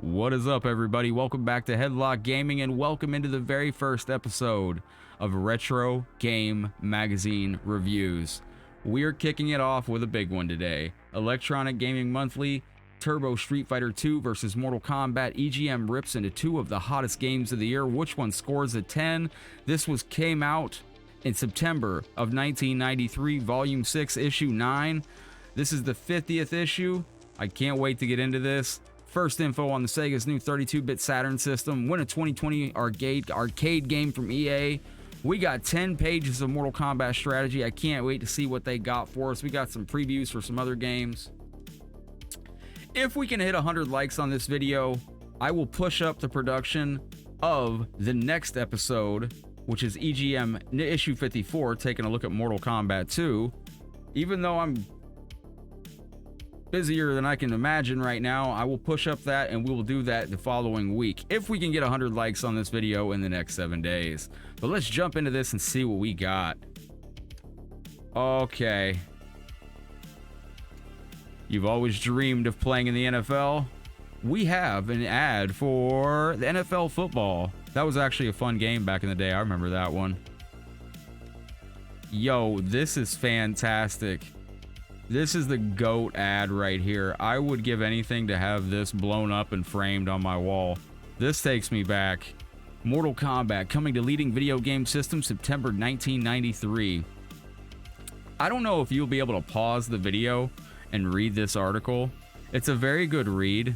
What is up, everybody? Welcome back to Headlock Gaming, and welcome into the very first episode of Retro Game Magazine Reviews. We're kicking it off with a big one today. Electronic Gaming Monthly, Turbo Street Fighter 2 versus Mortal Kombat. EGM rips into two of the hottest games of the year. Which one scores a 10? This came out in September of 1993, Volume 6, Issue 9. This is the 50th issue. I can't wait to get into this. First info on the Sega's new 32-bit Saturn system. Win a 2020 arcade game from EA. We got 10 pages of Mortal Kombat strategy. I can't wait to see what they got for us. We got some previews for some other games. If we can hit 100 likes on this video, I will push up the production of the next episode, which is EGM issue 54, taking a look at Mortal Kombat 2. Even though I'm busier than I can imagine right now, I will push up that and we will do that the following week if we can get 100 likes on this video in the next 7 days. But let's jump into this and see what we got. Okay. You've always dreamed of playing in the NFL? We have an ad for the NFL football. That was actually a fun game back in the day. I remember that one. Yo, this is fantastic. This is the GOAT ad right here. I would give anything to have this blown up and framed on my wall. This takes me back. Mortal Kombat coming to leading video game systems September 1993. I don't know if you'll be able to pause the video and read this article. It's a very good read.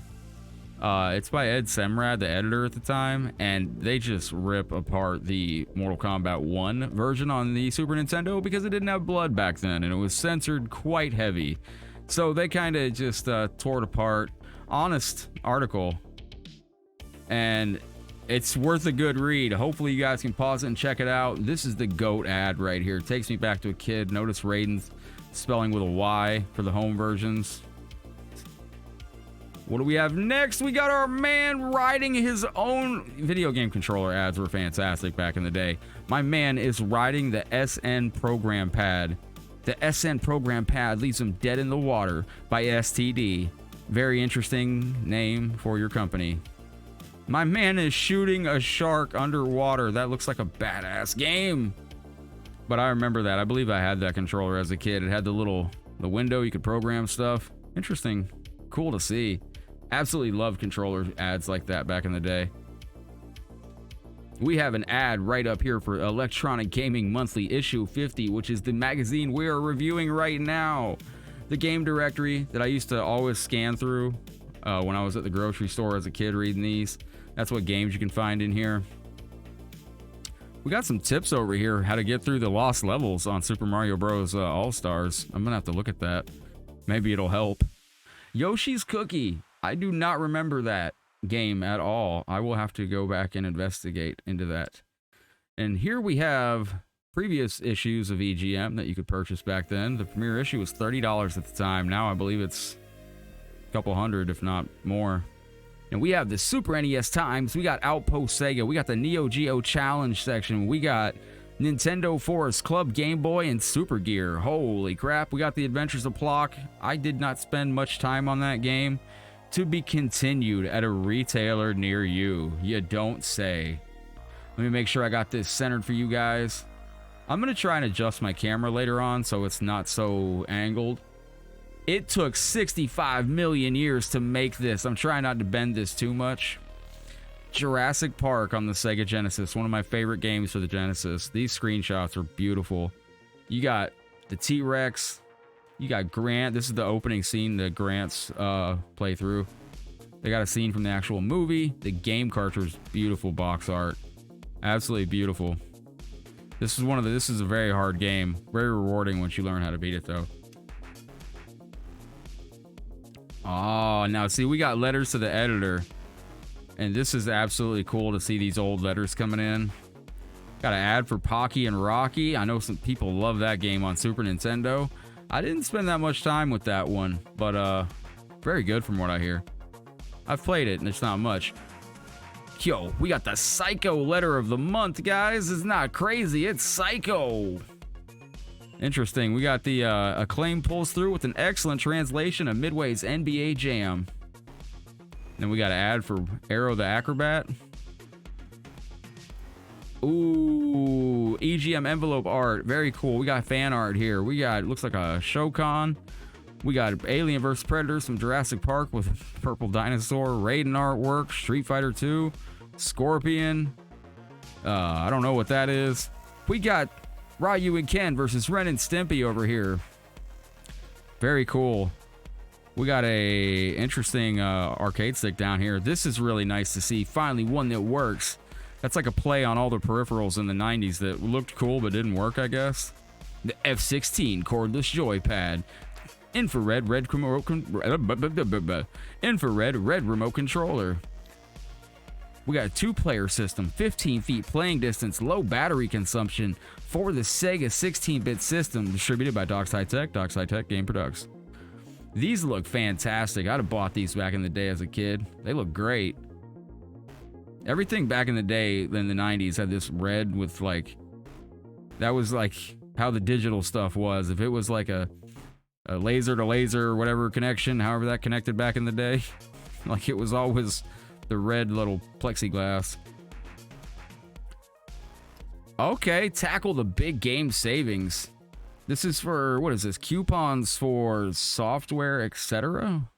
It's by Ed Semrad, the editor at the time, and they just rip apart the Mortal Kombat 1 version on the Super Nintendo because it didn't have blood back then and it was censored quite heavy. So they kind of just tore it apart. Honest article, and it's worth a good read. Hopefully you guys can pause it and check it out. This is the GOAT ad right here. It takes me back to a kid. Notice Raiden's spelling with a Y for the home versions. What do we have next? We got our man riding his own video game controller. Ads were fantastic back in the day. My man is riding the SN program pad. The SN program pad leaves him dead in the water by STD. Very interesting name for your company. My man is shooting a shark underwater. That looks like a badass game. But I remember that. I believe I had that controller as a kid. It had the window you could program stuff. Interesting. Cool to see. Absolutely loved controller ads like that back in the day. We have an ad right up here for Electronic Gaming Monthly issue 50, which is the magazine we are reviewing right now. The game directory that I used to always scan through when I was at the grocery store as a kid reading these. That's what games you can find in here. We got some tips over here how to get through the lost levels on Super Mario Bros. All-Stars. I'm gonna have to look at that. Maybe it'll help. Yoshi's Cookie. I do not remember that game at all. I will have to go back and investigate into that. And here we have previous issues of EGM that you could purchase back then. The premiere issue was $30 at the time. Now I believe it's a couple hundred, if not more. And we have the Super NES Times. We got Outpost Sega. We got the Neo Geo Challenge section. We got Nintendo Forest Club, Game Boy, and Super Gear. Holy crap. We got the Adventures of Plock. I did not spend much time on that game. To be continued at a retailer near you. You don't say. Let me make sure I got this centered for you guys. I'm going to try and adjust my camera later on so it's not so angled. It took 65 million years to make this. I'm trying not to bend this too much. Jurassic Park on the Sega Genesis. One of my favorite games for the Genesis. These screenshots are beautiful. You got the T-Rex. You got Grant. This is the opening scene that Grant's playthrough. They got a scene from the actual movie. The game cartridge, beautiful box art. Absolutely beautiful. This is a very hard game. Very rewarding once you learn how to beat it though. Oh, now see, we got letters to the editor. And this is absolutely cool to see these old letters coming in. Got an ad for Pocky and Rocky. I know some people love that game on Super Nintendo. I didn't spend that much time with that one, but very good from what I hear. I've played it, and it's not much. Yo, we got the Psycho letter of the month, guys. It's not crazy, it's Psycho. Interesting. We got the Acclaim pulls through with an excellent translation of Midway's NBA Jam. Then we got an ad for Arrow the Acrobat. Ooh, EGM envelope art. Very cool. We got fan art here. We got, looks like a Shokan. We got Alien vs. Predator, some Jurassic Park with purple dinosaur, Raiden artwork, Street Fighter 2, Scorpion. I don't know what that is. We got Ryu and Ken versus Ren and Stimpy over here. Very cool. We got a interesting arcade stick down here. This is really nice to see. Finally, one that works. That's like a play on all the peripherals in the 90s that looked cool but didn't work, I guess. The F16 cordless joypad. Infrared red remote controller. We got a 2-player system, 15 feet playing distance, low battery consumption for the Sega 16-bit system, distributed by Dockside Tech, Dockside Tech Game Products. These look fantastic. I'd have bought these back in the day as a kid. They look great. Everything back in the day in the 90s had this red with like, that was like how the digital stuff was. If it was like a laser to laser or whatever connection, however that connected back in the day, like it was always the red little plexiglass. Okay, tackle the big game savings. This is for, what is this? Coupons for software, etc.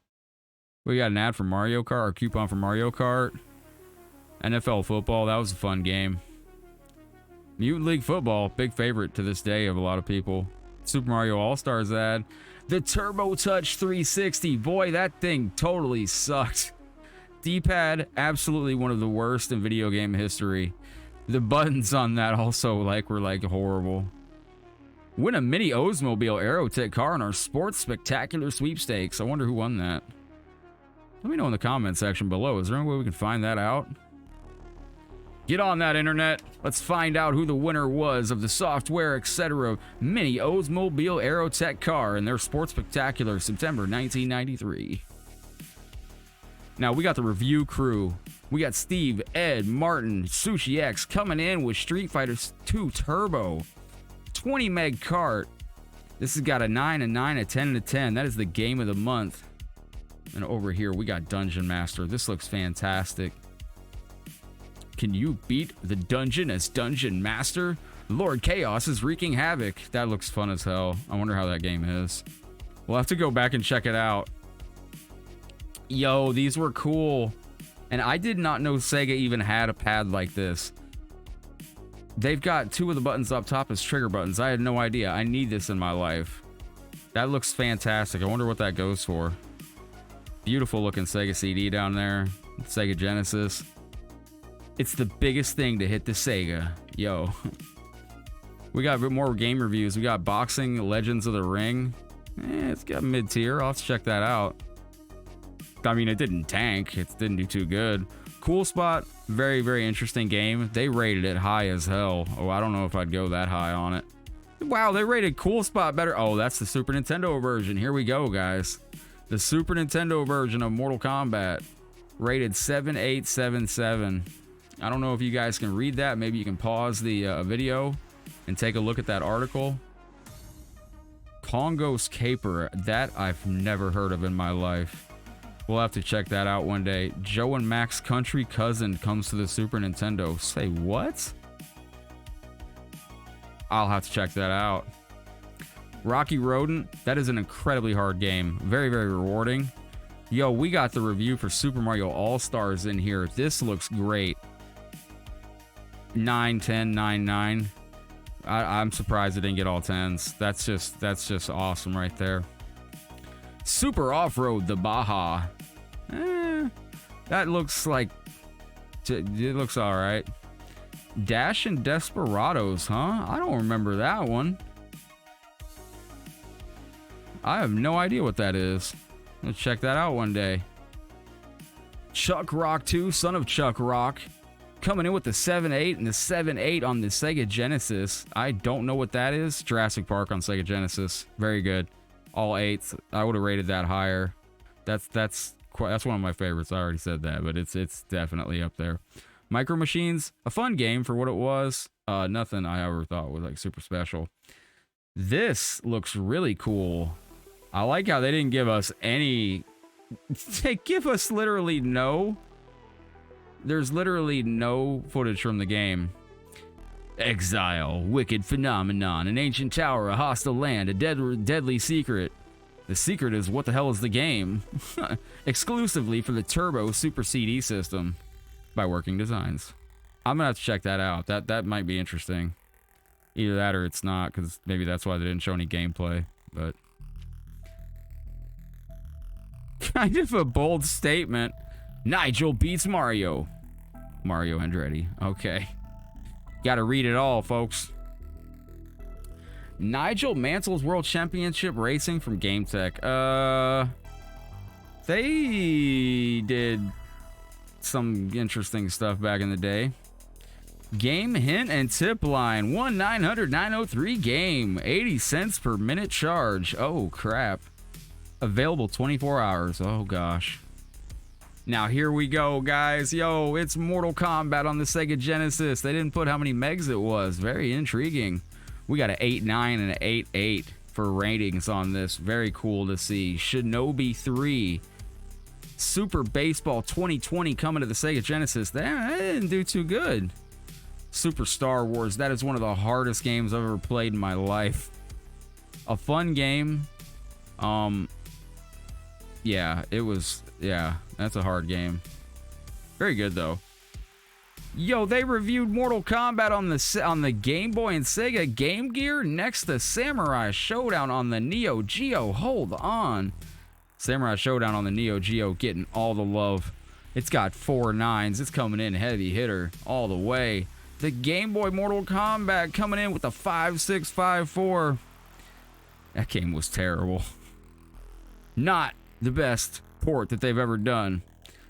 We got an ad for Mario Kart, or coupon for Mario Kart. NFL football, that was a fun game. Mutant League football, big favorite to this day of a lot of people. Super Mario All-Stars ad. The Turbo Touch 360. Boy, that thing totally sucked. D-pad, absolutely one of the worst in video game history. The buttons on that also were horrible. Win a mini Oldsmobile Aerotech car in our Sports Spectacular Sweepstakes. I wonder who won that. Let me know in the comment section below. Is there any way we can find that out? Get on that, internet. Let's find out who the winner was of the software, etc. mini Oldsmobile Aerotech car in their Sports Spectacular September 1993. Now, we got the review crew. We got Steve, Ed, Martin, Sushi X coming in with Street Fighter 2 Turbo. 20 meg cart. This has got a 9, a 9, a 10, and a 10. That is the game of the month. And over here, we got Dungeon Master. This looks fantastic. Can you beat the dungeon as Dungeon Master? Lord Chaos is wreaking havoc. That looks fun as hell. I wonder how that game is. We'll have to go back and check it out. Yo, these were cool. And I did not know Sega even had a pad like this. They've got 2 of the buttons up top as trigger buttons. I had no idea. I need this in my life. That looks fantastic. I wonder what that goes for. Beautiful looking Sega CD down there. Sega Genesis. It's the biggest thing to hit the Sega. Yo. We got a bit more game reviews. We got Boxing Legends of the Ring. It's got mid-tier. I'll have to check that out. I mean, it didn't tank. It didn't do too good. Cool Spot. Very, very interesting game. They rated it high as hell. Oh, I don't know if I'd go that high on it. Wow, they rated Cool Spot better. Oh, that's the Super Nintendo version. Here we go, guys. The Super Nintendo version of Mortal Kombat. Rated 7877. I don't know if you guys can read that. Maybe you can pause the video and take a look at that article. Congo's Caper. That I've never heard of in my life. We'll have to check that out one day. Joe and Mac's country cousin comes to the Super Nintendo. Say what? I'll have to check that out. Rocky Rodent. That is an incredibly hard game. Very, very rewarding. Yo, we got the review for Super Mario All-Stars in here. This looks great. 9, 10, 9, 9. I'm surprised it didn't get all 10s. That's just awesome right there. Super Off-Road the Baja. That looks like it looks all right. Dash and Desperados, huh? I don't remember that one. I have no idea what that is. Let's check that out one day. Chuck Rock 2, Son of Chuck Rock. Coming in with the 7.8 and the 7.8 on the Sega Genesis. I don't know what that is. Jurassic Park on Sega Genesis. Very good. All 8s. I would have rated that higher. That's one of my favorites. I already said that, but it's definitely up there. Micro Machines, a fun game for what it was. Nothing I ever thought was like super special. This looks really cool. I like how they didn't give us any They give us literally no. There's literally no footage from the game. Exile, wicked phenomenon, an ancient tower, a hostile land, a deadly secret. The secret is what the hell is the game? Exclusively for the Turbo Super CD system by Working Designs. I'm gonna have to check that out. That might be interesting. Either that or it's not, because maybe that's why they didn't show any gameplay. But kind of a bold statement. Nigel beats Mario. Mario Andretti. Okay. Gotta read it all, folks. Nigel Mansell's World Championship Racing from GameTech. They did some interesting stuff back in the day. Game hint and tip line. 1-900-903 game. 80 cents per minute charge. Oh, crap. Available 24 hours. Oh, gosh. Now, here we go, guys. Yo, it's Mortal Kombat on the Sega Genesis. They didn't put how many megs it was. Very intriguing. We got an 8.9 and an 8.8 for ratings on this. Very cool to see. Shinobi 3. Super Baseball 2020 coming to the Sega Genesis. That didn't do too good. Super Star Wars. That is one of the hardest games I've ever played in my life. A fun game. Yeah, it was... Yeah, that's a hard game. Very good, though. Yo, they reviewed Mortal Kombat on the Game Boy and Sega Game Gear next to Samurai Showdown on the Neo Geo. Hold on. Samurai Showdown on the Neo Geo getting all the love. It's got 4 9s. It's coming in heavy hitter all the way. The Game Boy Mortal Kombat coming in with the 5654. That game was terrible. Not the best port that they've ever done.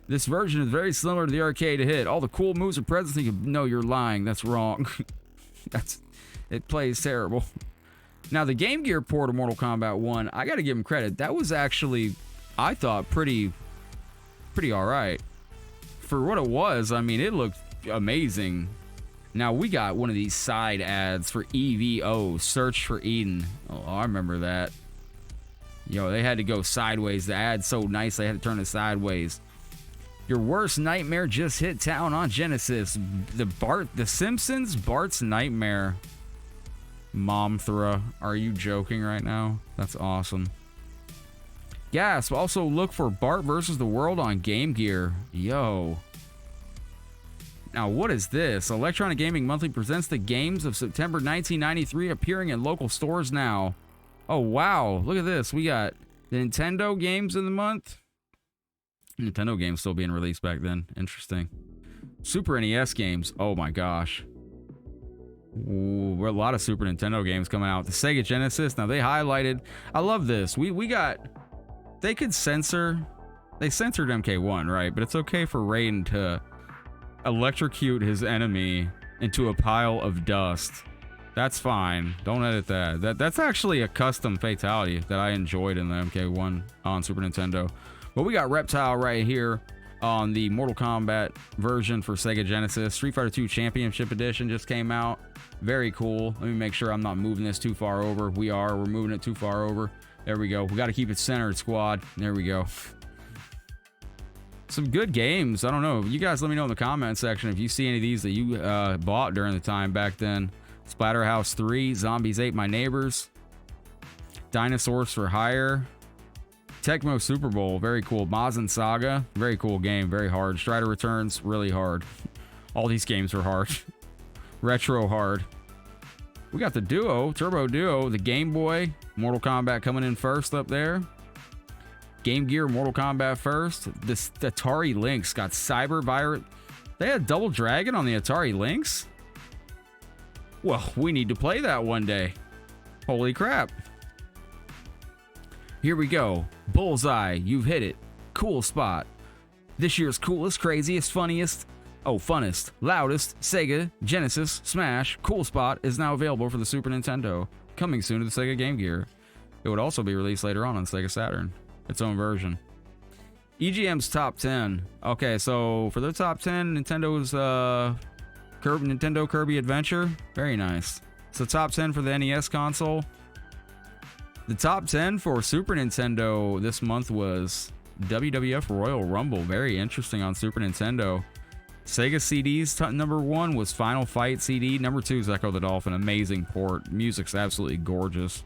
This version is very similar to the arcade hit. All the cool moves are present. No, you're lying. That's wrong. It plays terrible. Now, the Game Gear port of Mortal Kombat 1, I gotta give them credit. That was actually, I thought, pretty alright. For what it was, I mean, it looked amazing. Now, we got one of these side ads for EVO, Search for Eden. Oh, I remember that. Yo, they had to go sideways. The ad's so nice, they had to turn it sideways. Your worst nightmare just hit town on Genesis. The Simpsons, Bart's Nightmare. Momthra, are you joking right now? That's awesome. Gasp, also look for Bart versus the World on Game Gear. Yo. Now, what is this? Electronic Gaming Monthly presents the games of September 1993 appearing in local stores now. Oh, wow. Look at this. We got the Nintendo games in the month. Nintendo games still being released back then. Interesting. Super NES games. Oh, my gosh. Ooh, a lot of Super Nintendo games coming out. The Sega Genesis. Now, they highlighted. I love this. We got... They could censor... They censored MK1, right? But it's okay for Raiden to electrocute his enemy into a pile of dust. That's fine. Don't edit that. That's actually a custom fatality that I enjoyed in the MK1 on Super Nintendo. But we got Reptile right here on the Mortal Kombat version for Sega Genesis. Street Fighter 2 Championship Edition just came out. Very cool. Let me make sure I'm not moving this too far over. We're moving it too far over. There we go. We got to keep it centered, squad. There we go. Some good games. I don't know. You guys let me know in the comment section if you see any of these that you bought during the time back then. Splatterhouse 3, Zombies Ate My Neighbors, Dinosaurs for Hire, Tecmo Super Bowl, very cool. Mazin Saga, very cool game, very hard. Strider Returns, really hard. All these games are hard. Retro hard. We got the Duo, Turbo Duo, the Game Boy, Mortal Kombat coming in first up there. Game Gear, Mortal Kombat first. This Atari Lynx got Cyber Virus. They had Double Dragon on the Atari Lynx? Well, we need to play that one day. Holy crap. Here we go. Bullseye, you've hit it. Cool spot. This year's coolest, craziest, funnest, loudest Sega Genesis Smash Cool Spot is now available for the Super Nintendo. Coming soon to the Sega Game Gear. It would also be released later on Sega Saturn. Its own version. EGM's top 10. Okay, so for their top 10, Nintendo's Nintendo Kirby Adventure. Very nice. So top 10 for the NES console. The top 10 for Super Nintendo this month was WWF Royal Rumble. Very interesting on Super Nintendo. Sega CDs, number 1 was Final Fight CD. Number 2 is Echo the Dolphin. Amazing port. Music's absolutely gorgeous.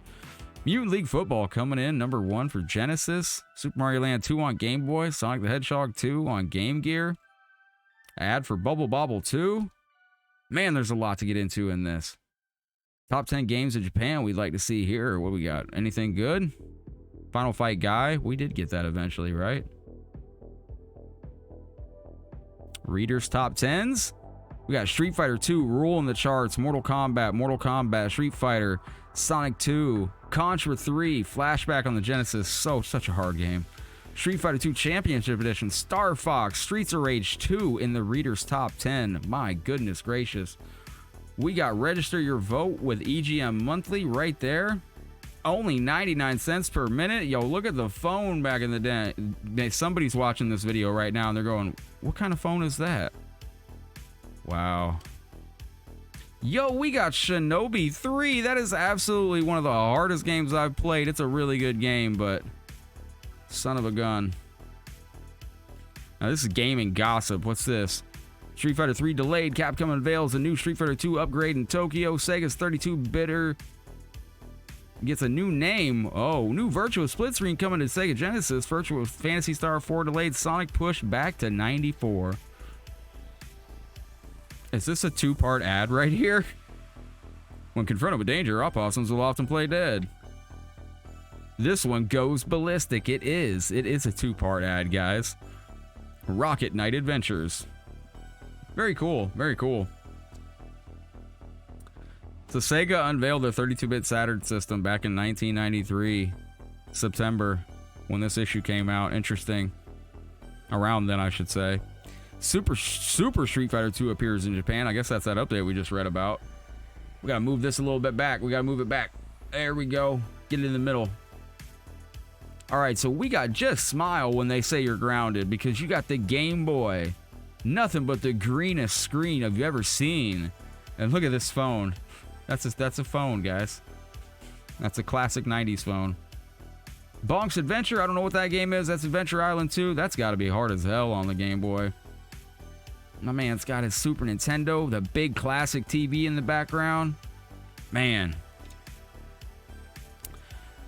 Mutant League Football coming in, number 1 for Genesis. Super Mario Land 2 on Game Boy. Sonic the Hedgehog 2 on Game Gear. Ad for Bubble Bobble 2. Man, there's a lot to get into in this. Top 10 games in Japan we'd like to see here. What we got? Anything good? Final Fight Guy. We did get that eventually, right? Readers Top 10s. We got Street Fighter 2, Rule in the charts, Mortal Kombat, Street Fighter, Sonic 2, Contra 3, Flashback on the Genesis. Such a hard game. Street Fighter 2 Championship Edition, Star Fox, Streets of Rage 2 in the Readers Top 10. My goodness gracious. We got Register Your Vote with EGM Monthly right there. Only 99 cents per minute. Yo, look at the phone back in the day. Somebody's watching this video right now and they're going, what kind of phone is that? Wow. Yo, we got Shinobi 3. That is absolutely one of the hardest games I've played. It's a really good game, but son of a gun. Now, this is gaming gossip. What's this? Street Fighter 3 delayed. Capcom unveils a new Street Fighter 2 upgrade in Tokyo. Sega's 32-bitter gets a new name. Oh, new Virtua Split Screen coming to Sega Genesis. Virtua Fantasy Star 4 delayed. Sonic pushed back to 94. Is this a 2-part ad right here? When confronted with danger, opossums will often play dead. This one goes ballistic. It is. It is a 2-part ad, guys. Rocket Knight Adventures. Very cool. Very cool. So Sega unveiled their 32-bit Saturn system back in 1993, September, when this issue came out. Interesting. Around then, I should say. Super Street Fighter 2 appears in Japan. I guess that's that update we just read about. We gotta move this a little bit back. We gotta move it back. There we go. Get it in the middle. All right, so we got just smile when they say you're grounded because you got the Game Boy. Nothing but the greenest screen I've ever seen. And look at this phone. That's a phone, guys. That's a classic 90s phone. Bonk's Adventure. I don't know what that game is. That's Adventure Island 2. That's got to be hard as hell on the Game Boy. My man's got his Super Nintendo, the big classic TV in the background. Man.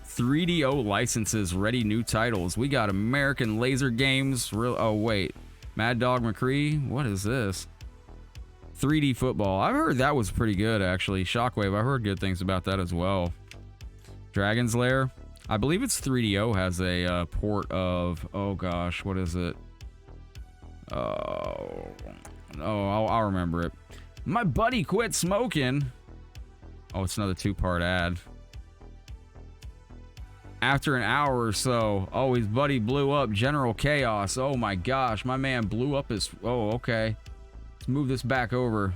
3DO licenses ready new titles. We got American Laser Games. Oh, wait. Mad Dog McCree. What is this? 3D Football. I've heard that was pretty good, actually. Shockwave. I've heard good things about that as well. Dragon's Lair. I believe it's 3DO has a port of... Oh, gosh. What is it? I'll remember it. My buddy quit smoking. Oh, it's another 2-part ad. After an hour or so, oh, his buddy blew up. General Chaos. Oh my gosh, my man blew up his... Oh, okay. Let's move this back over.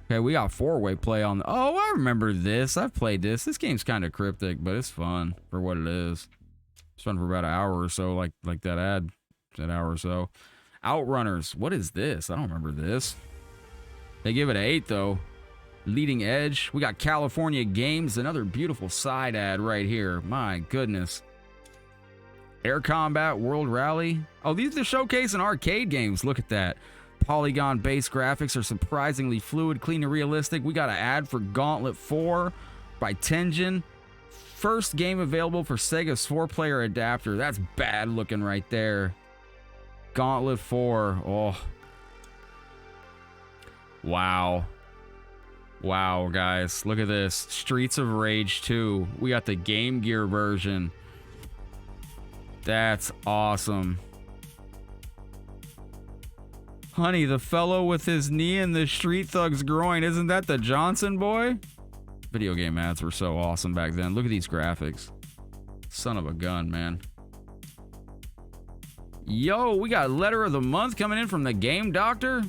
Okay, we got 4-way play on... Oh, I remember this. I've played this. This game's kind of cryptic, but it's fun for what it is. It's fun for about an hour or so, like that ad. That hour or so. Outrunners. What is this? I don't remember this. They give it an 8, though. Leading Edge. We got California Games. Another beautiful side ad right here. My goodness. Air Combat World Rally. Oh, these are showcasing arcade games. Look at that. Polygon-based graphics are surprisingly fluid, clean, and realistic. We got an ad for Gauntlet 4 by Tenjin. First game available for Sega's 4-player adapter. That's bad looking right there. Gauntlet 4. Oh. Wow. Wow, guys. Look at this. Streets of Rage 2. We got the Game Gear version. That's awesome. Honey, the fellow with his knee in the Street Thug's groin. Isn't that the Johnson boy? Video game ads were so awesome back then. Look at these graphics. Son of a gun, man. Yo, we got Letter of the Month coming in from the Game Doctor.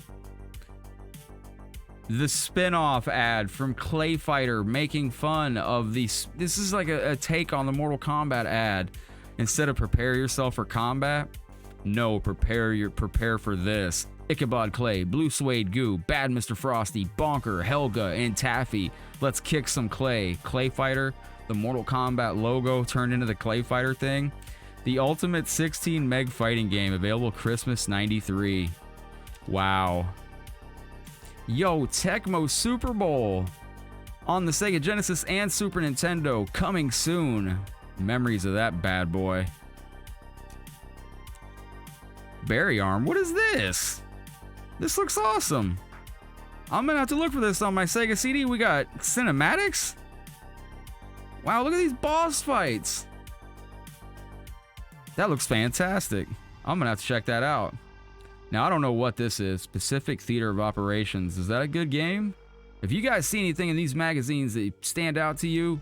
The spin-off ad from Clay Fighter making fun of these. This is like a take on the Mortal Kombat ad. Instead of prepare yourself for combat, no, prepare for this. Ichabod Clay, Blue Suede Goo, Bad Mr. Frosty, Bonker, Helga, and Taffy. Let's kick some Clay. Clay Fighter, the Mortal Kombat logo turned into the Clay Fighter thing. The ultimate 16 meg fighting game, available Christmas 93. Wow. Yo, Tecmo Super Bowl on the Sega Genesis and Super Nintendo, coming soon. Memories of that bad boy. Berry Arm, what is this? This looks awesome. I'm gonna have to look for this on my Sega CD. We got cinematics. Wow, look at these boss fights. That looks fantastic. I'm gonna have to check that out. Now, I don't know what this is. Pacific Theater of Operations. Is that a good game? If you guys see anything in these magazines that stand out to you,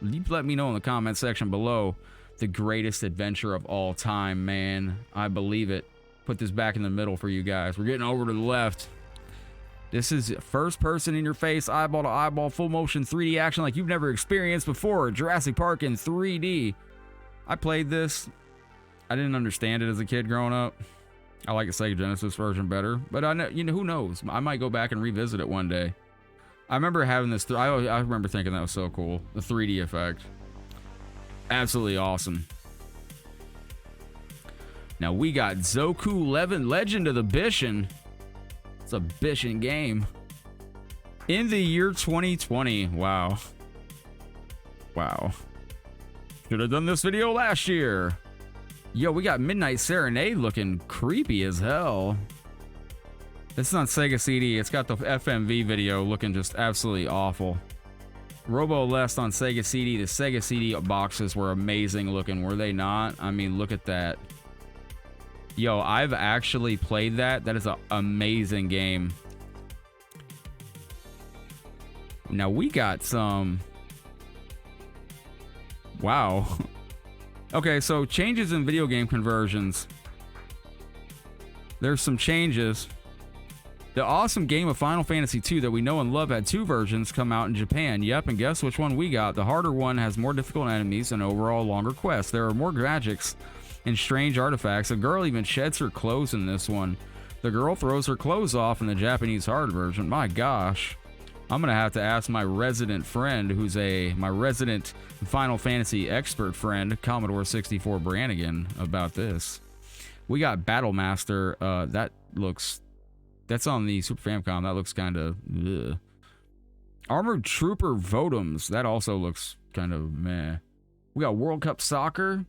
let me know in the comment section below. The greatest adventure of all time, man. I believe it. Put this back in the middle for you guys. We're getting over to the left. This is first person in your face, eyeball to eyeball, full motion 3D action like you've never experienced before. Jurassic Park in 3D. I played this. I didn't understand it as a kid growing up. I like the Sega Genesis version better, but I know, who knows? I might go back and revisit it one day. I remember having this. I remember thinking that was so cool. The 3D effect, absolutely awesome. Now we got Zoku 11, Legend of the Bishan. It's a Bishan game. In the year 2020. Wow. Wow. Should have done this video last year. Yo, we got Midnight Serenade looking creepy as hell. This is on Sega CD. It's got the FMV video looking just absolutely awful. Robo Lest on Sega CD. The Sega CD boxes were amazing looking, were they not? I mean, look at that. Yo, I've actually played that. That is an amazing game. Now we got some... Wow. Okay, so changes in video game conversions. There's some changes. The awesome game of Final Fantasy II that we know and love had 2 versions come out in Japan. Yep, and guess which one we got? The harder one has more difficult enemies and overall longer quests. There are more magics and strange artifacts. A girl even sheds her clothes in this one. The girl throws her clothes off in the Japanese hard version. My gosh. I'm gonna have to ask my resident friend, who's my resident Final Fantasy expert friend, Commodore 64 Brannigan, about this. We got Battle Master. That's on the Super Famicom. That looks kind of Armored Trooper Votems. That also looks kind of meh. We got World Cup Soccer.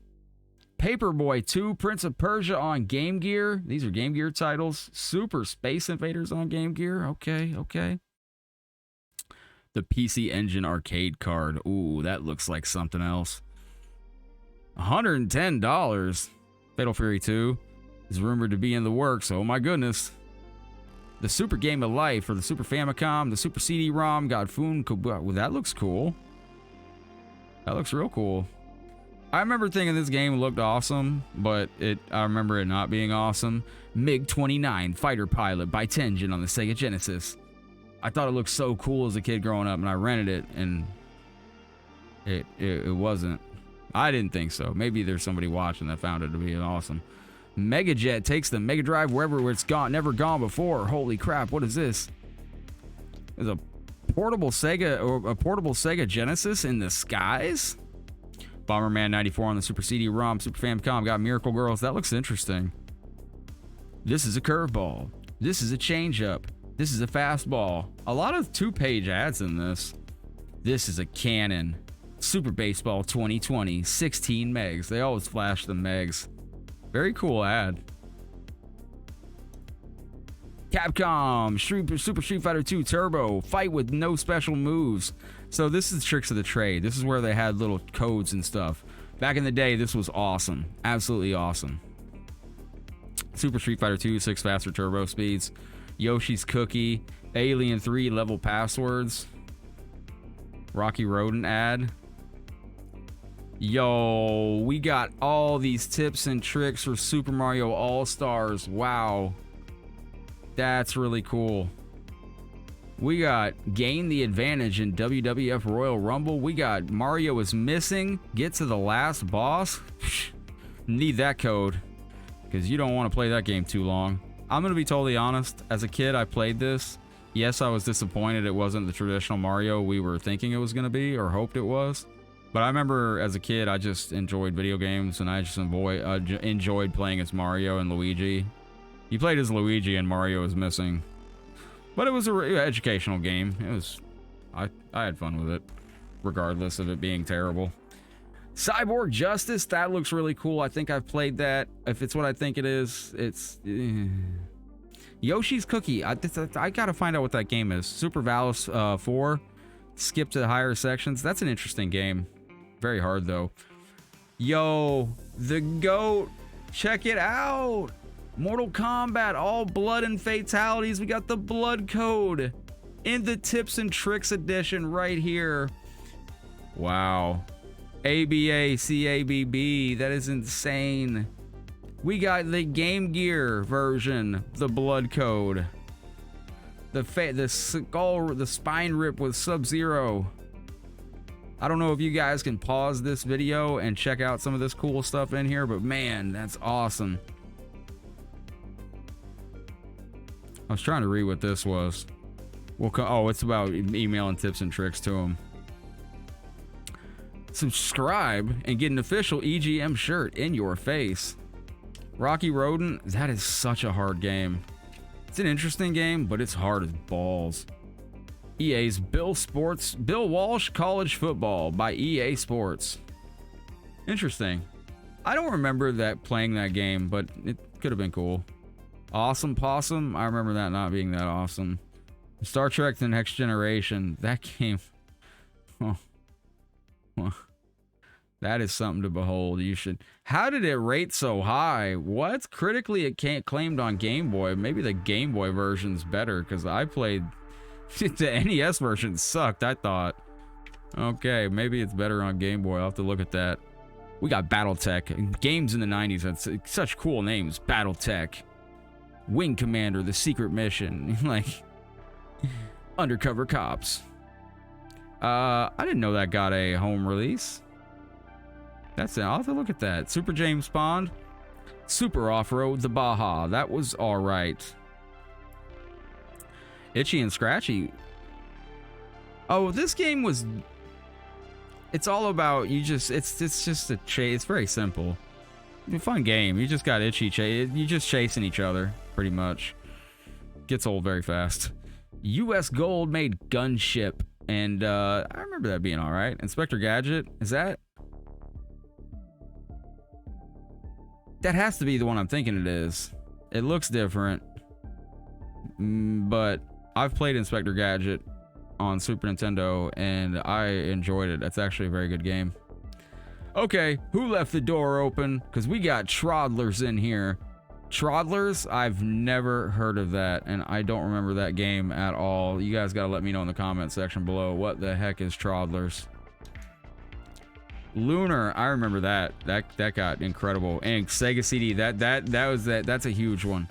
Paperboy 2, Prince of Persia on Game Gear. These are Game Gear titles. Super Space Invaders on Game Gear. Okay, okay. The PC Engine arcade card. Ooh, that looks like something else. $110. Fatal Fury 2 is rumored to be in the works. Oh my goodness. The Super Game of Life for the Super Famicom. The Super CD-ROM. Well, that looks cool. That looks real cool. I remember thinking this game looked awesome, but I remember it not being awesome. MiG-29 Fighter Pilot by Tengen on the Sega Genesis. I thought it looked so cool as a kid growing up, and I rented it, and it wasn't. I didn't think so. Maybe there's somebody watching that found it to be awesome. Mega Jet takes the Mega Drive wherever it's never gone before. Holy crap, what is this? There's a portable Sega Genesis in the skies? Bomberman 94 on the Super CD-ROM, Super Famicom got Miracle Girls. That looks interesting. This is a curveball. This is a changeup. This is a fastball. A lot of 2-page ads in this. This is a cannon. Super Baseball 2020, 16 megs. They always flash the megs. Very cool ad. Capcom Super Street Fighter 2 Turbo, fight with no special moves. So this is tricks of the trade. This is where they had little codes and stuff. Back in the day, this was awesome. Absolutely awesome. Super Street Fighter 2, 6 faster turbo speeds. Yoshi's Cookie, Alien 3 level passwords. Rocky Rodent ad. Yo, we got all these tips and tricks for Super Mario All-Stars. Wow. That's really cool. We got Gain the Advantage in WWF Royal Rumble. We got Mario is missing. Get to the last boss. Need that code, because you don't want to play that game too long. I'm going to be totally honest. As a kid, I played this. Yes, I was disappointed it wasn't the traditional Mario we were thinking it was going to be or hoped it was. But I remember as a kid, I just enjoyed video games, and I just enjoyed playing as Mario and Luigi. You played as Luigi, and Mario was missing. But it was an educational game. It was, I had fun with it, regardless of it being terrible. Cyborg Justice, that looks really cool. I think I've played that. If it's what I think it is, it's... Yoshi's Cookie. I gotta find out what that game is. Super Valis 4. Skip to the higher sections. That's an interesting game. Very hard, though. Yo, the GOAT. Check it out. Mortal Kombat, all blood and fatalities. We got the blood code in the tips and tricks edition right here. Wow. ABACABB. That is insane. We got the Game Gear version, the blood code. The skull, the spine rip with Sub-Zero. I don't know if you guys can pause this video and check out some of this cool stuff in here, but man, that's awesome. I was trying to read what this was. Oh, it's about emailing tips and tricks to them. Subscribe and get an official EGM shirt in your face. Rocky Rodent, that is such a hard game. It's an interesting game, but it's hard as balls. EA's Bill Walsh College Football by EA Sports. Interesting. I don't remember playing that game, but it could have been cool. Awesome Possum, I remember that not being that awesome. Star Trek The Next Generation, that game. Oh. That is something to behold. You should. How did it rate so high? What? Critically, it can't claimed on Game Boy. Maybe the Game Boy version's better, because I played the NES version sucked, I thought. Okay, maybe it's better on Game Boy. I'll have to look at that. We got Battletech. Games in the 90s had such cool names. Battletech. Wing Commander, The Secret Mission. Like, Undercover Cops. I didn't know that got a home release. That's it. I'll have to look at that. Super James Bond. Super Off-Road The Baja. That was alright. Itchy and Scratchy. Oh, this game was... It's all about... It's just a chase. It's very simple. It's a fun game. You just got Itchy chase. You just chasing each other, pretty much. Gets old very fast. US Gold made Gunship. And I remember that being alright. Inspector Gadget. Is that... That has to be the one I'm thinking it is. It looks different. But I've played Inspector Gadget on Super Nintendo, and I enjoyed it. That's actually a very good game. Okay, who left the door open? Because we got Troddlers in here. Troddlers? I've never heard of that, and I don't remember that game at all. You guys got to let me know in the comment section below. What the heck is Troddlers? Lunar, I remember that. That got incredible. And Sega CD, that's a huge one.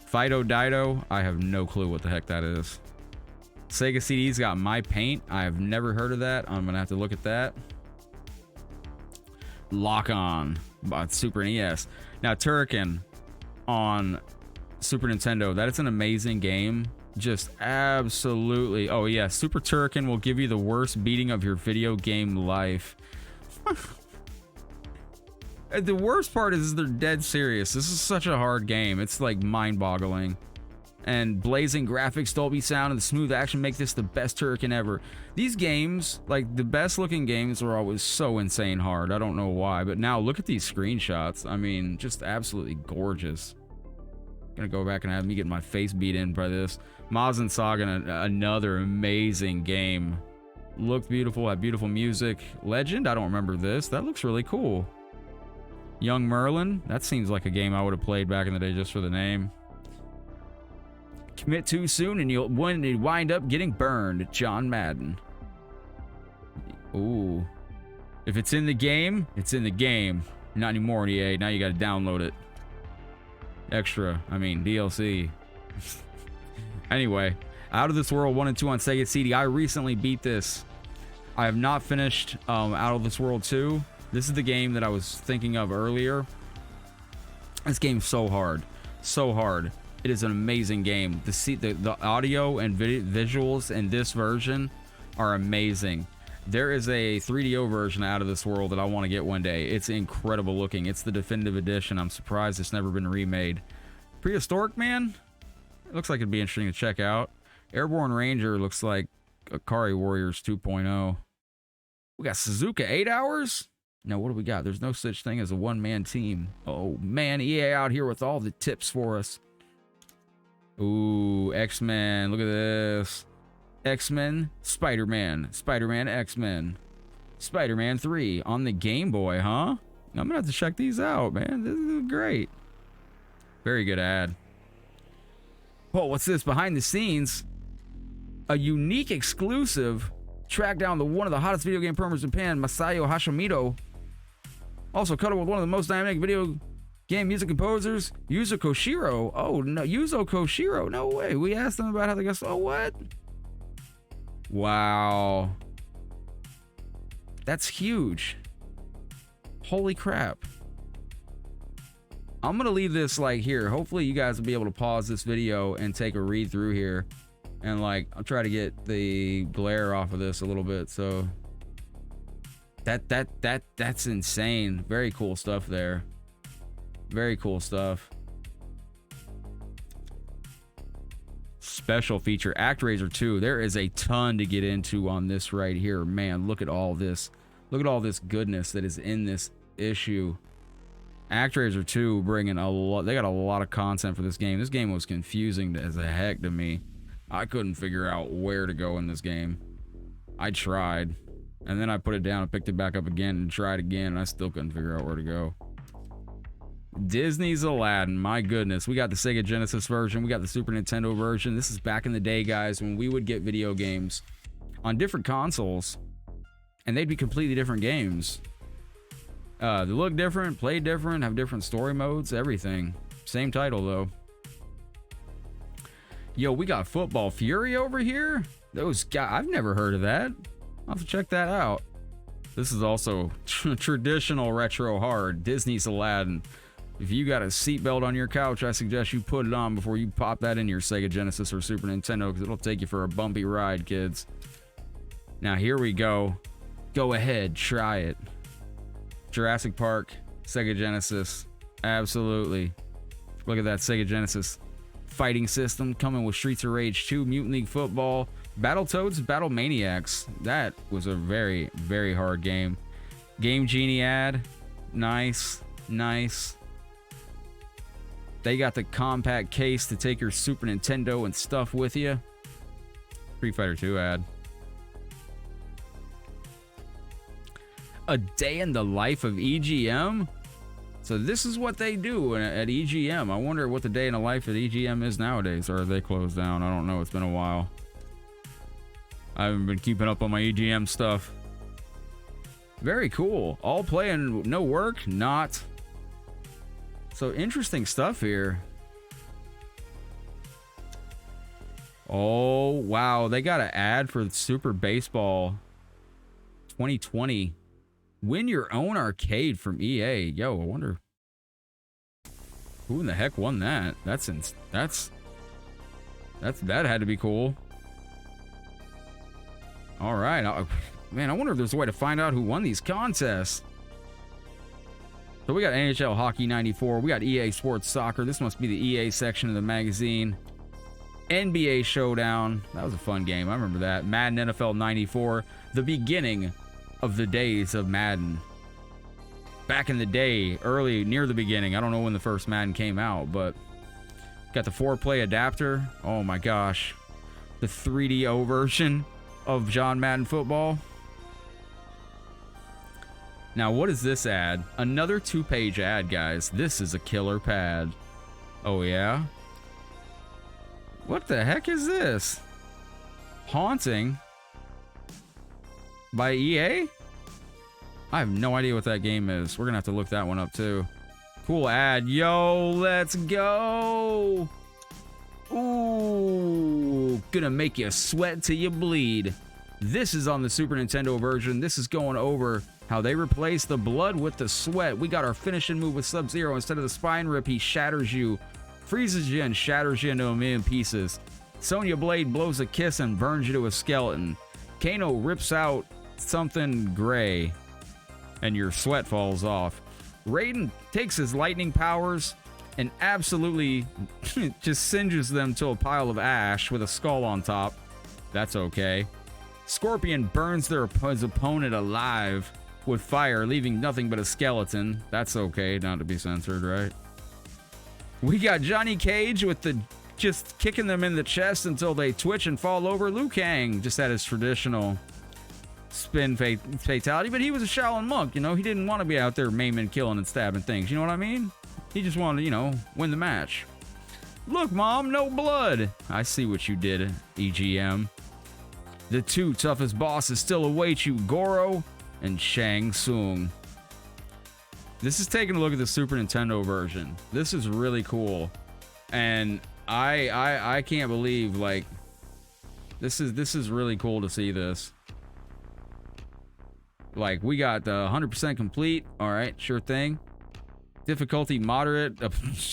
Fido Dido, I have no clue what the heck that is. Sega CD's got My Paint. I have never heard of that. I'm gonna have to look at that. Lock On by Super NES. Now Turrican on Super Nintendo. That is an amazing game. Just absolutely. Oh yeah, Super Turrican will give you the worst beating of your video game life. The worst part is they're dead serious. This is such a hard game. It's like mind-boggling. And blazing graphics, Dolby sound, and the smooth action make this the best Turrican ever. These games, like the best looking games, were always so insane hard. I don't know why, but now look at these screenshots. I mean, just absolutely gorgeous. Gonna go back and have me get my face beat in by this. Mazen Saga, another amazing game. Looked beautiful, had beautiful music. Legend, I don't remember this. That looks really cool. Young Merlin, that seems like a game I would have played back in the day just for the name. Commit too soon and you'll wind up getting burned. John Madden. Ooh. If it's in the game, it's in the game. Not anymore, EA. Now you gotta download it. Extra, I mean, DLC. Anyway, Out of This World 1 and 2 on Sega CD. I recently beat this. I have not finished Out of This World 2. This is the game that I was thinking of earlier. This game's so hard. So hard. It is an amazing game. The audio and visuals in this version are amazing. There is a 3DO version out of this world that I want to get one day. It's incredible looking. It's the definitive edition. I'm surprised it's never been remade. Prehistoric Man? It looks like it'd be interesting to check out. Airborne Ranger looks like Akari Warriors 2.0. We got Suzuka 8 Hours? No, what do we got? There's no such thing as a one-man team. Oh, man, EA out here with all the tips for us. Ooh, X-Men. Look at this. X-Men, Spider-Man. Spider-Man, X-Men. Spider-Man 3 on the Game Boy, huh? I'm gonna have to check these out, man. This is great. Very good ad. Oh, what's this? Behind the scenes, a unique exclusive. Track down one of the hottest video game programmers in Japan, Masayo Hashimoto. Also cut it with one of the most dynamic video game music composers, Yuzo Koshiro. Oh, no, Yuzo Koshiro. No way. We asked them about how they got. Oh, what? Wow. That's huge. Holy crap. I'm going to leave this like here. Hopefully you guys will be able to pause this video and take a read through here. And like, I'll try to get the glare off of this a little bit. So that's insane. Very cool stuff there. Very cool stuff. Special feature ActRaiser 2. There is a ton to get into on this right here. Man, look at all this. Look at all this goodness that is in this issue. ActRaiser 2 bringing a lot. They got a lot of content for this game. This game was confusing as a heck to me. I couldn't figure out where to go in this game. I tried, and then I put it down and picked it back up again and tried again, and I still couldn't figure out where to go. Disney's Aladdin, my goodness. We got the Sega Genesis version, we got the Super Nintendo version. This is back in the day, guys, when we would get video games on different consoles, and they'd be completely different games. They look different, play different, have different story modes, everything. Same title, though. Yo, we got Football Fury over here. Those guys, I've never heard of that. I'll have to check that out. This is also traditional retro hard. Disney's Aladdin. If you got a seatbelt on your couch, I suggest you put it on before you pop that in your Sega Genesis or Super Nintendo, because it'll take you for a bumpy ride, kids. Now, here we go. Go ahead, try it. Jurassic Park, Sega Genesis. Absolutely. Look at that Sega Genesis fighting system coming with Streets of Rage 2, Mutant League Football, Battletoads, Battle Maniacs. That was a very, very hard game. Game Genie ad. Nice, nice. They got the compact case to take your Super Nintendo and stuff with you. Street Fighter 2 ad. A day in the life of EGM? So this is what they do at EGM. I wonder what the day in the life at EGM is nowadays. Or are they closed down? I don't know. It's been a while. I haven't been keeping up on my EGM stuff. Very cool. All play and no work? Not. So interesting stuff here. Oh, wow. They got an ad for Super Baseball 2020. Win your own arcade from EA. Yo, I wonder who in the heck won that. That had to be cool. All right, man. I wonder if there's a way to find out who won these contests. So we got NHL Hockey 94. We got EA Sports Soccer. This must be the EA section of the magazine. NBA Showdown. That was a fun game. I remember that. Madden NFL 94. The beginning of the days of Madden. Back in the day, near the beginning. I don't know when the first Madden came out, but got the 4-play adapter. Oh my gosh. The 3DO version of John Madden Football. Now, what is this ad? Another 2-page ad, guys. This is a killer pad. Oh yeah? What the heck is this? Haunting by EA? I have no idea what that game is. We're gonna have to look that one up too. Cool ad. Yo, let's go. Ooh, gonna make you sweat till you bleed. This is on the Super Nintendo version. This is going over how they replace the blood with the sweat. We got our finishing move with Sub-Zero. Instead of the spine rip, he shatters you, freezes you, and shatters you into a million pieces. Sonya Blade blows a kiss and burns you to a skeleton. Kano rips out something gray and your sweat falls off. Raiden takes his lightning powers and absolutely just singes them to a pile of ash with a skull on top. That's okay. Scorpion burns his opponent alive with fire, leaving nothing but a skeleton. That's okay, not to be censored, right? We got Johnny Cage with the just kicking them in the chest until they twitch and fall over. Liu Kang just had his traditional spin fatality, but he was a Shaolin monk, you know? He didn't want to be out there maiming, killing, and stabbing things, you know what I mean? He just wanted to, you know, win the match. Look, Mom, no blood. I see what you did, EGM. The two toughest bosses still await you, Goro and Shang Tsung. This is taking a look at the Super Nintendo version. This is really cool. And I can't believe, like, this is really cool to see this. Like, we got 100% complete. All right, sure thing. Difficulty moderate.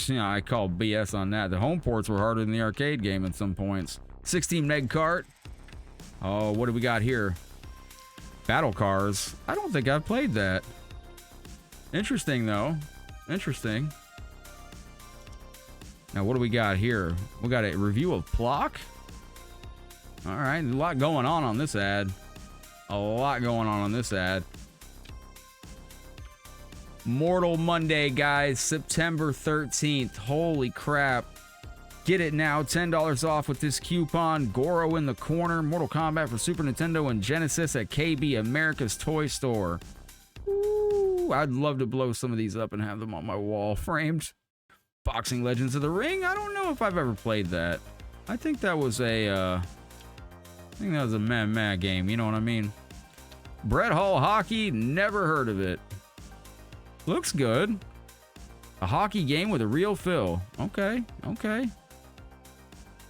You know, I call BS on that. The home ports were harder than the arcade game at some points. 16 meg cart. Oh, what do we got here? Battle cars. I don't think I've played that. Interesting, though. Interesting. Now, what do we got here? We got a review of Plock. All right, a lot going on this ad. A lot going on this ad. Mortal Monday, guys. September 13th. Holy crap. Get it now. $10 off with this coupon. Goro in the corner. Mortal Kombat for Super Nintendo and Genesis at KB, America's Toy Store. Ooh, I'd love to blow some of these up and have them on my wall framed. Boxing Legends of the Ring. I don't know if I've ever played that. I think that was a meh game. You know what I mean? Brett Hall Hockey. Never heard of it. Looks good. A hockey game with a real feel. Okay, okay.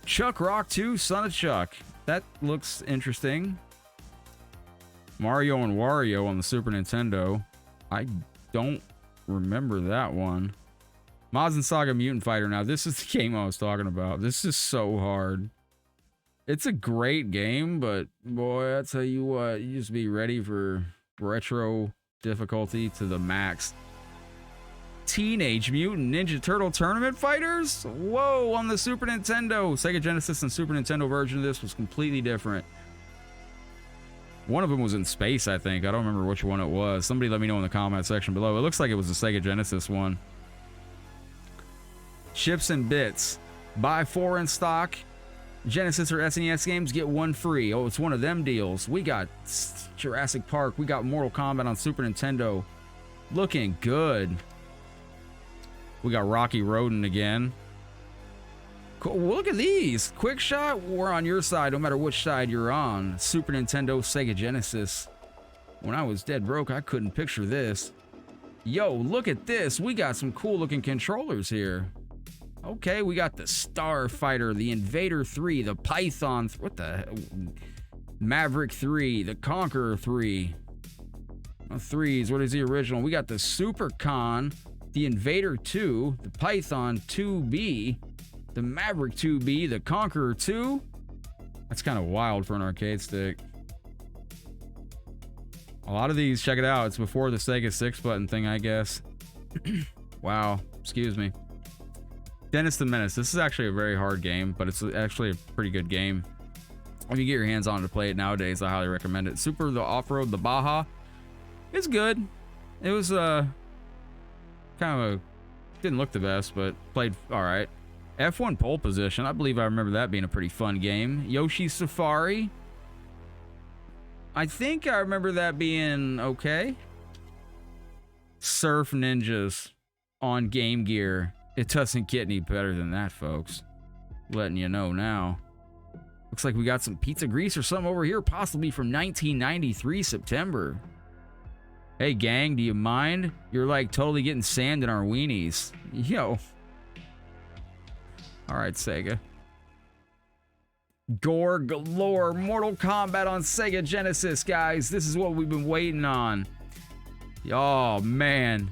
Chuck Rock 2, Son of Chuck. That looks interesting. Mario and Wario on the Super Nintendo. I don't remember that one. Mazin Saga Mutant Fighter. Now, this is the game I was talking about. This is so hard. It's a great game, but boy, I tell you what, you just be ready for retro difficulty to the max. Teenage Mutant Ninja Turtle Tournament Fighters? Whoa, on the Super Nintendo. Sega Genesis and Super Nintendo version of this was completely different. One of them was in space, I think. I don't remember which one it was. Somebody let me know in the comment section below. It looks like it was the Sega Genesis one. Chips and Bits. Buy 4 in stock. Genesis or SNES games, get 1 free. Oh, it's one of them deals. We got Jurassic Park. We got Mortal Kombat on Super Nintendo. Looking good. We got Rocky Rodin again. Cool. Look at these. Quick Shot, we're on your side no matter which side you're on. Super Nintendo, Sega Genesis. When I was dead broke, I couldn't picture this. Yo, look at this. We got some cool looking controllers here. Okay, we got the Starfighter, the Invader 3, the Python, what the hell? Maverick 3, the Conqueror 3. Oh, threes, what is the original? We got the Super Con, the Invader 2, the Python 2B, the Maverick 2B, the Conqueror 2. That's kind of wild for an arcade stick. A lot of these, check it out, it's before the Sega 6-button thing, I guess. Wow, excuse me. Dennis the Menace. This is actually a very hard game, but it's actually a pretty good game. If you get your hands on it to play it nowadays, I highly recommend it. Super the Off-Road, the Baja. It's good. It was kind of a... didn't look the best, but played alright. F1 Pole Position. I believe I remember that being a pretty fun game. Yoshi's Safari. I think I remember that being okay. Surf Ninjas on Game Gear. It doesn't get any better than that, folks. Letting you know now. Looks like we got some pizza grease or something over here, possibly from 1993 September. Hey, gang, do you mind? You're like totally getting sand in our weenies. Yo. Alright, Sega. Gore galore. Mortal Kombat on Sega Genesis, guys. This is what we've been waiting on. Oh, man.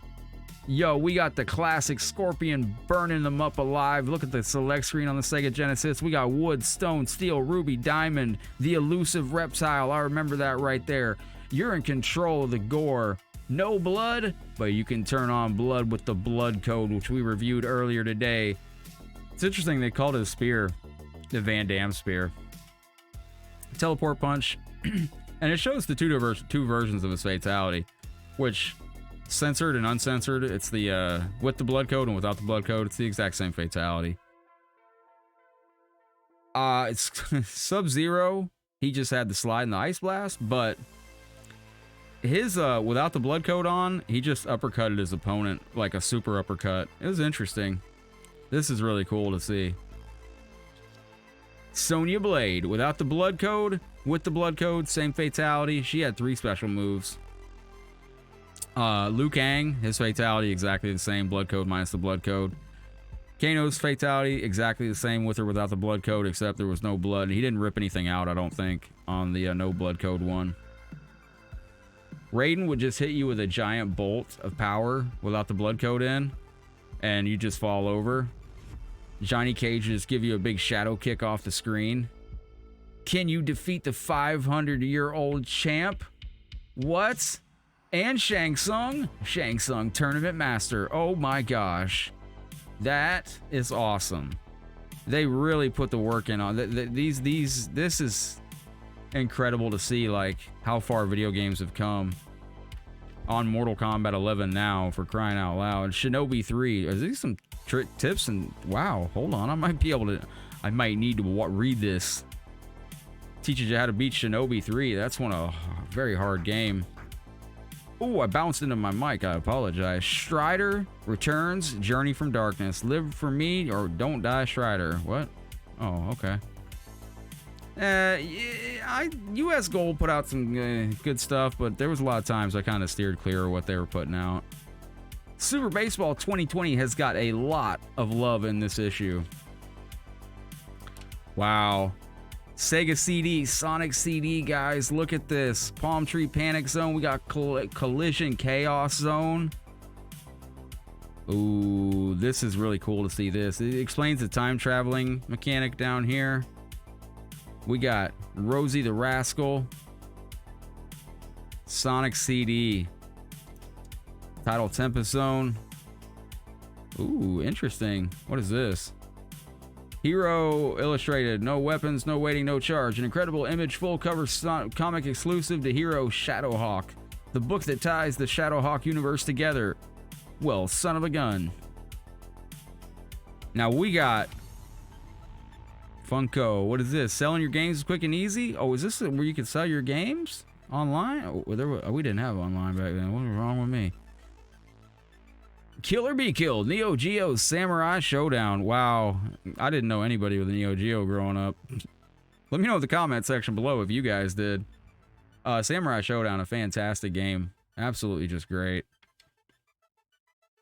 Yo, we got the classic Scorpion burning them up alive. Look at the select screen on the Sega Genesis. We got wood, stone, steel, ruby, diamond, the elusive reptile. I remember that right there. You're in control of the gore. No blood, but you can turn on blood with the blood code, which we reviewed earlier today. It's interesting they called it a spear, the Van Damme spear. Teleport punch, and it shows the two versions of his fatality, which censored and uncensored. It's the with the blood code and without the blood code. It's the exact same fatality. It's Sub-Zero. He just had the slide and the ice blast, but his without the blood code on, he just uppercutted his opponent like a super uppercut. It was interesting. This is really cool to see. Sonya Blade without the blood code, with the blood code, same fatality. She had 3 special moves. Liu Kang, his fatality exactly the same, blood code minus the blood code. Kano's fatality exactly the same with or without the blood code, except there was no blood. He didn't rip anything out, I don't think, on the no blood code one. Raiden would just hit you with a giant bolt of power without the blood code in, and you just fall over. Johnny Cage just give you a big shadow kick off the screen. Can you defeat the 500-year-old champ? What? And Shang Tsung Tournament Master. Oh my gosh. That is awesome. They really put the work in on this is incredible to see, like how far video games have come on Mortal Kombat 11 now, for crying out loud. Shinobi 3. Are these some tips? And wow, hold on, I might need to read this. Teaches you how to beat Shinobi 3. That's a very hard game. Oh, I bounced into my mic. I apologize. Strider returns. Journey from Darkness. Live for me or don't die, Strider. What? Oh, okay. US Gold put out some good stuff, but there was a lot of times I kind of steered clear of what they were putting out. Super Baseball 2020 has got a lot of love in this issue. Wow. Sega CD, Sonic CD, guys, look at this. Palm Tree Panic Zone, we got Collision Chaos Zone. Ooh, this is really cool to see this. It explains the time traveling mechanic down here. We got Rosie the Rascal. Sonic CD. Title Tempest Zone. Ooh, interesting. What is this? Hero Illustrated, no weapons, no waiting, no charge. An incredible image, full cover comic exclusive to Hero Shadowhawk. The book that ties the Shadowhawk universe together. Well, son of a gun. Now we got Funko. What is this? Selling your games quick and easy? Oh, is this where you can sell your games online? Oh, we didn't have online back then. What was wrong with me? Kill or Be Killed, Neo Geo Samurai Showdown. Wow, I didn't know anybody with a Neo Geo growing up. Let me know in the comment section below if you guys did. Samurai Showdown, a fantastic game. Absolutely just great.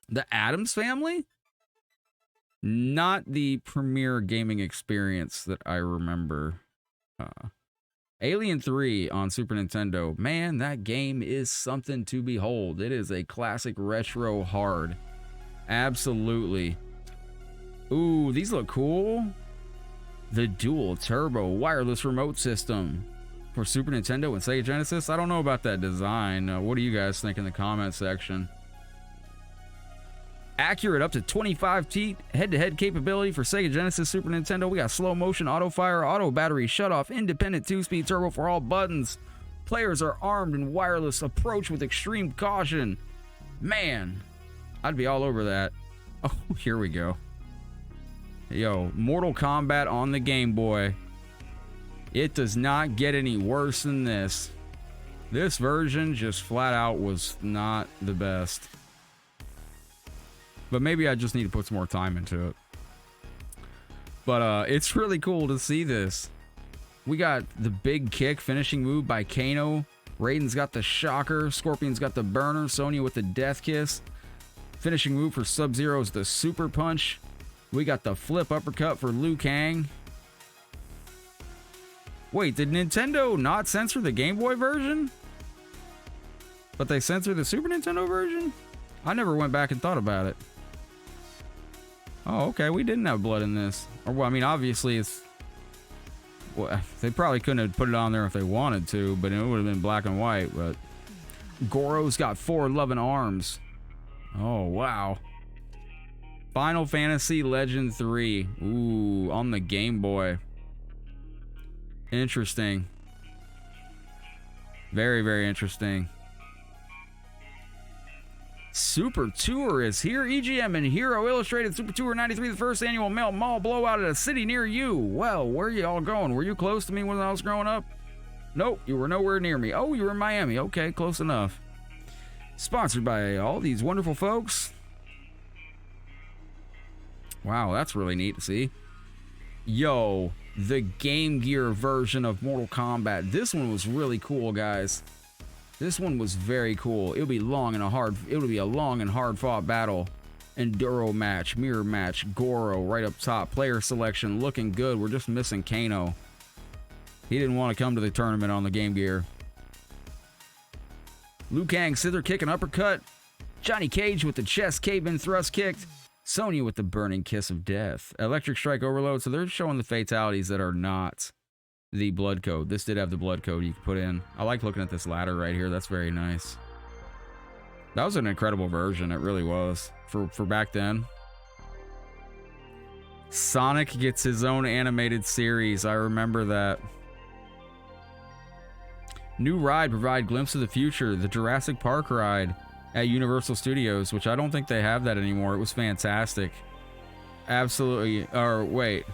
The Addams Family? Not the premier gaming experience that I remember. Alien 3 on Super Nintendo. Man, that game is something to behold. It is a classic retro hard. Absolutely. Ooh, these look cool. The Dual Turbo Wireless Remote System for Super Nintendo and Sega Genesis. I don't know about that design. What do you guys think in the comment section? Accurate up to 25 feet, head-to-head capability for Sega Genesis, Super Nintendo. We got slow motion, auto fire, auto battery, shut-off, independent 2-speed turbo for all buttons. Players are armed in wireless approach with extreme caution. Man, I'd be all over that. Oh, here we go. Yo, Mortal Kombat on the Game Boy. It does not get any worse than this. This version just flat out was not the best. But maybe I just need to put some more time into it. But it's really cool to see this. We got the big kick finishing move by Kano. Raiden's got the shocker. Scorpion's got the burner. Sonya with the death kiss. Finishing move for Sub-Zero's the super punch. We got the flip uppercut for Liu Kang. Wait, did Nintendo not censor the Game Boy version? But they censored the Super Nintendo version? I never went back and thought about it. Oh, okay, we didn't have blood in this. Or, well, I mean, obviously it's Well, they probably couldn't have put it on there if they wanted to, but it would have been black and white. But Goro's got 4 loving arms. Oh, wow. Final Fantasy Legend 3. Ooh, on the Game Boy. Interesting. Very, very interesting. Super Tour is here. EGM and Hero Illustrated Super Tour 93, the first annual mall blowout at a city near you. Well, where are you all going? Were you close to me when I was growing up? Nope, you were nowhere near me. Oh, you were in Miami. Okay, close enough. Sponsored by all these wonderful folks. Wow, that's really neat to see. Yo, the Game Gear version of Mortal Kombat. This one was really cool, guys. This one was very cool. It would be a long and hard fought battle. Enduro match, mirror match, Goro right up top. Player selection looking good. We're just missing Kano. He didn't want to come to the tournament on the Game Gear. Liu Kang scissor kick and uppercut. Johnny Cage with the chest cave-in thrust kick. Sonya with the burning kiss of death. Electric strike overload. So they're showing the fatalities that are not the blood code. This did have the blood code you could put in. I like looking at this ladder right here. That's very nice. That was an incredible version. It really was. For back then. Sonic gets his own animated series. I remember that. New ride provide glimpse of the future. The Jurassic Park ride at Universal Studios, which I don't think they have that anymore. It was fantastic. Absolutely. Or wait.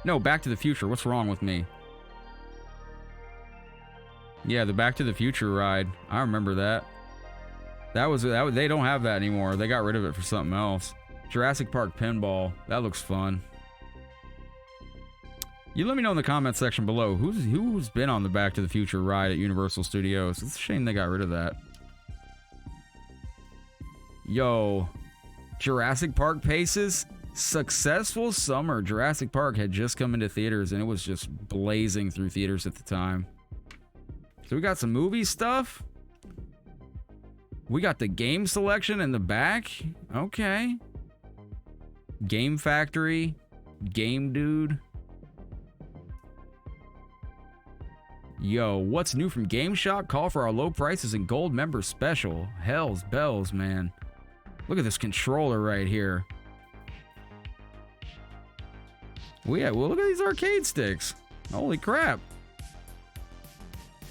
No, Back to the Future. What's wrong with me? Yeah, the Back to the Future ride. I remember that. They don't have that anymore. They got rid of it for something else. Jurassic Park Pinball. That looks fun. You let me know in the comment section below who's been on the Back to the Future ride at Universal Studios. It's a shame they got rid of that. Yo, Jurassic Park paces. Successful summer. Jurassic Park had just come into theaters and it was just blazing through theaters at the time. So we got some movie stuff. We got the game selection in the back. Okay. Game Factory. Game Dude. Yo, what's new from Game Shop? Call for our low prices and gold member special. Hell's bells, man. Look at this controller right here. Well, look at these arcade sticks. Holy crap.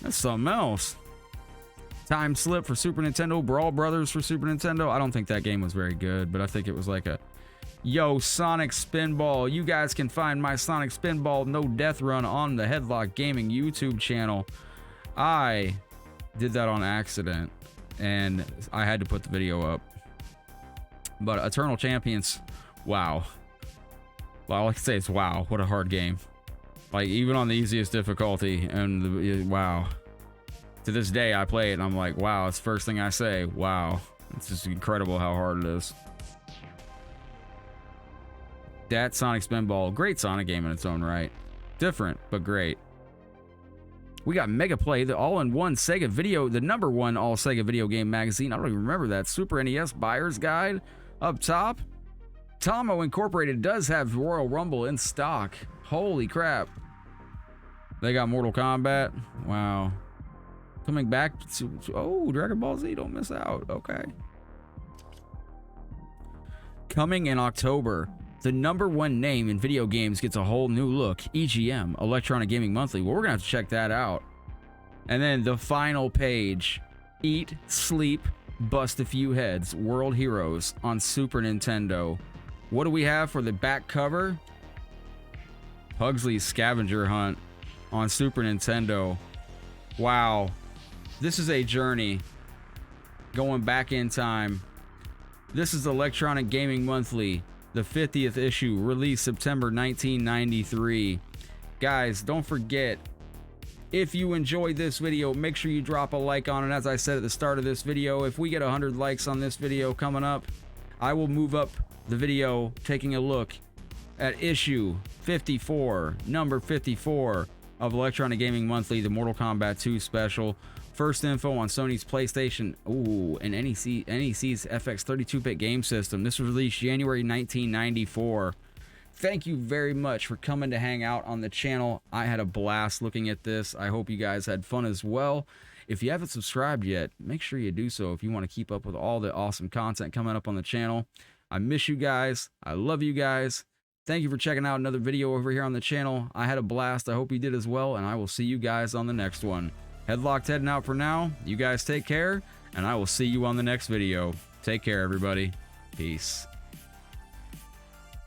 That's something else. Time Slip for Super Nintendo. Brawl Brothers for Super Nintendo. I don't think that game was very good, but I think it was like a... Yo, Sonic Spinball. You guys can find my Sonic Spinball No Death Run on the Headlock Gaming YouTube channel. I did that on accident, and I had to put the video up. But Eternal Champions, wow. Well, all I can say is wow. What a hard game. Like, even on the easiest difficulty, and wow. To this day, I play it, and I'm like, wow. It's the first thing I say. Wow. It's just incredible how hard it is. That Sonic Spinball, great Sonic game in its own right. Different, but great. We got Mega Play, the all-in-one Sega video, the #1 all Sega video game magazine. I don't even remember that. Super NES Buyer's Guide up top. Tomo Incorporated does have Royal Rumble in stock. Holy crap. They got Mortal Kombat. Wow. Coming back to... Oh, Dragon Ball Z, don't miss out. Okay. Coming in October. The #1 name in video games gets a whole new look. EGM, Electronic Gaming Monthly. Well, we're going to have to check that out. And then the final page. Eat, Sleep, Bust a Few Heads. World Heroes on Super Nintendo. What do we have for the back cover? Pugsley's Scavenger Hunt on Super Nintendo. Wow. This is a journey. Going back in time. This is Electronic Gaming Monthly. The 50th issue, released September 1993. Guys, don't forget, if you enjoyed this video, make sure you drop a like on it. As I said at the start of this video, if we get 100 likes on this video coming up, I will move up the video taking a look at issue 54, number 54 of Electronic Gaming Monthly, the Mortal Kombat 2 special. First info on Sony's PlayStation, and NEC's FX 32-bit game system. This was released January 1994. thank you very much for coming to hang out on the channel. I had a blast looking at this. I hope you guys had fun as well. If you haven't subscribed yet, make sure you do so if you want to keep up with all the awesome content coming up on the channel. I miss you guys. I love you guys. Thank you for checking out another video over here on the channel. I had a blast. I hope you did as well, and I will see you guys on the next one. Headlocked heading out for now. You guys take care, and I will see you on the next video. Take care, everybody. Peace.